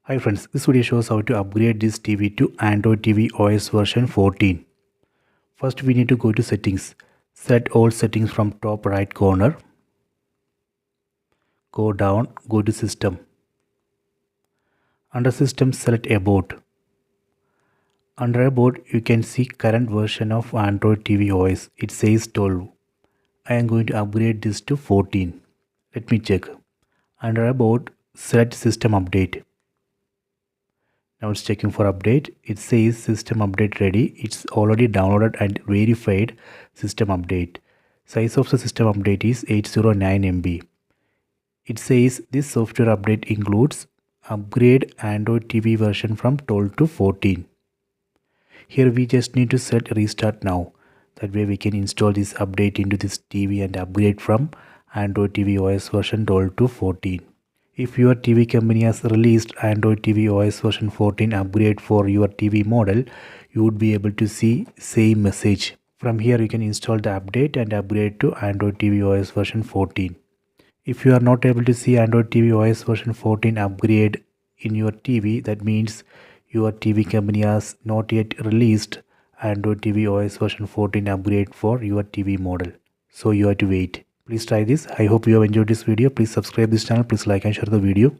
Hi friends, this video shows how to upgrade this TV to Android TV OS version 14. First we need to go to settings. Set all settings from top right corner. Go down, go to system. Under system select about. Under about you can see current version of Android TV OS. It says 12. I am going to upgrade this to 14. Let me check. Under about select system update. Now it's checking for update. It says system update ready. It's already downloaded and verified system update. Size of the system update is 809 MB. It says this software update includes upgrade Android TV version from 12 to 14. Here we just need to set restart now. That way we can install this update into this TV and upgrade from Android TV OS version 12 to 14. If your TV company has released Android TV OS version 14 upgrade for your TV model, you would be able to see same message. From here you can install the update and upgrade to Android TV OS version 14. If you are not able to see Android TV OS version 14 upgrade in your TV, that means your TV company has not yet released Android TV OS version 14 upgrade for your TV model. So you have to wait. Please try this. I hope you have enjoyed this video. Please subscribe this channel. Please like and share the video.